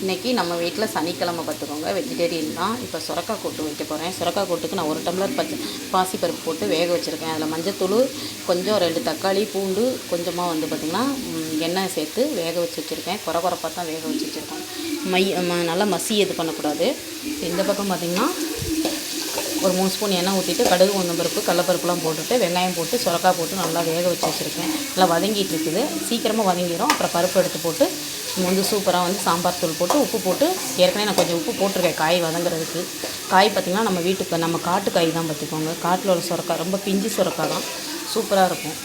இன்றைக்கி நம்ம வீட்டில் சனிக்கிழமை பார்த்துக்கோங்க, வெஜிடேரியன் தான். இப்போ சுரக்காய் கூட்டு வைக்க போகிறேன். சுரக்காய் கூட்டுக்கு நான் 1 டம்ளர் பாசிப்பருப்பு போட்டு வேக வச்சுருக்கேன். அதில் மஞ்சத்தூள், கொஞ்சம் 2 தக்காளி, பூண்டு, கொஞ்சமாக வந்து பார்த்திங்கன்னா எண்ணெய் சேர்த்து வேக வச்சுருக்கேன். குறப்பாக தான் வேக வச்சு வச்சுருக்கேன். நல்லா மசி இது பண்ணக்கூடாது. இந்த பக்கம் பார்த்திங்கன்னா ஒரு 3 ஸ்பூன் எண்ணெய் ஊற்றிட்டு கடுகு, உளுந்தம்பருப்பு, கடலப்பருப்புலாம் போட்டுட்டு வெங்காயம் போட்டு சுரக்காய் போட்டு நல்லா வேக வச்சு வச்சுருக்கேன். நல்லா வதங்கிட்டு இருக்குது. சீக்கிரமாக வதங்கிடும். அப்புறம் பருப்பு எடுத்து போட்டு வந்து சூப்பராக வந்து சாம்பார் தூள் போட்டு உப்பு போட்டு, ஏற்கனவே நான் கொஞ்சம் உப்பு போட்டிருக்கேன் காய் வதங்குறதுக்கு. காய் பார்த்திங்கன்னா நம்ம வீட்டுக்கு நம்ம காட்டு காய் தான் பார்த்துக்கோங்க. காட்டில் உள்ள சுரக்காய் ரொம்ப பிஞ்சு சுரக்காய் தான், சூப்பராக இருக்கும்.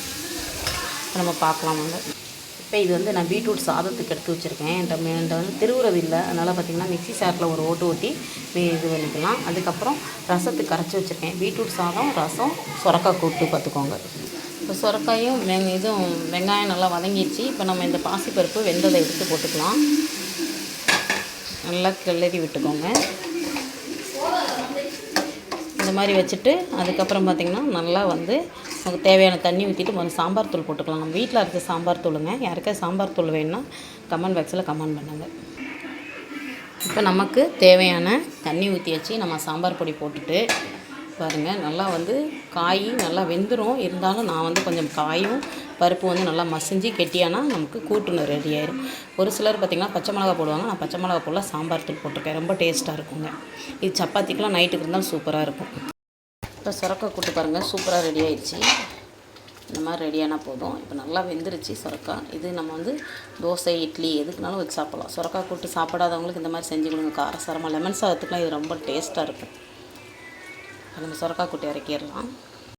நம்ம பார்க்கலாம் வாங்க. இப்போ இது வந்து நான் பீட்ரூட் சாதத்துக்கு எடுத்து வச்சுருக்கேன். என்கிட்ட வந்து திருவுறது இல்லை, அதனால் பார்த்திங்கன்னா மிக்ஸி சாரில் ஒரு ஓட்டு ஊற்றி இது பண்ணிக்கலாம். அதுக்கப்புறம் ரசத்துக்கு கரைச்சி வச்சுருக்கேன். பீட்ரூட் சாதம், ரசம், சுரக்காய் கூட்டு பார்த்துக்கோங்க. இப்போ சுரக்காயும் வெங்காயம் நல்லா வதங்கிடுச்சு. இப்போ நம்ம இந்த பாசிப்பருப்பு வெந்ததை எடுத்து போட்டுக்கலாம். நல்லா கிளறி விட்டுக்கோங்க. இந்த மாதிரி வச்சுட்டு அதுக்கப்புறம் பார்த்திங்கன்னா நல்லா வந்து நமக்கு தேவையான தண்ணி ஊற்றிட்டு முதல்ல சாம்பார் தூள் போட்டுக்கலாம். நம்ம வீட்டில் அரைச்ச சாம்பார் தூளுங்க. யாருக்காவது சாம்பார் தூள் வேணுன்னா கமெண்ட் பாக்ஸில் கமெண்ட் பண்ணுங்கள். இப்போ நமக்கு தேவையான தண்ணி ஊற்றி வச்சு நம்ம சாம்பார் பொடி போட்டுட்டு பாருங்கள், நல்லா வந்து காய் நல்லா வெந்துடும். இருந்தாலும் நான் வந்து கொஞ்சம் காயும் பருப்பு வந்து நல்லா மசிஞ்சு கெட்டியானா நமக்கு கூட்டுன்னு ரெடி ஆயிடும். ஒரு சிலர் பார்த்திங்கன்னா பச்சை மிளகா போடுவாங்க. நான் பச்சை மிளகா போடல, சாம்பார் தூள் போட்டிருக்கேன். ரொம்ப டேஸ்ட்டாக இருக்குங்க. இது சப்பாத்திக்கெலாம் நைட்டுக்கு இருந்தாலும் சூப்பராக இருக்கும். இப்போ சுரக்காய் கூட்டு பாருங்கள், சூப்பராக ரெடி ஆயிடுச்சு. இந்த மாதிரி ரெடியானால் போதும். இப்போ நல்லா வெந்துருச்சு சுரக்காய். இது நம்ம வந்து தோசை, இட்லி எதுக்குனாலும் வச்சு சாப்பிட்லாம். சுரக்காய் கூட்டு சாப்பிடாதவங்களுக்கு இந்த மாதிரி செஞ்சு கொடுங்க. காரசாரமாக லெமன் சாதத்துக்குலாம் இது ரொம்ப டேஸ்ட்டாக இருக்கும். நம்ம சுரக்காய் கூட்டு இறக்கிடலாம்.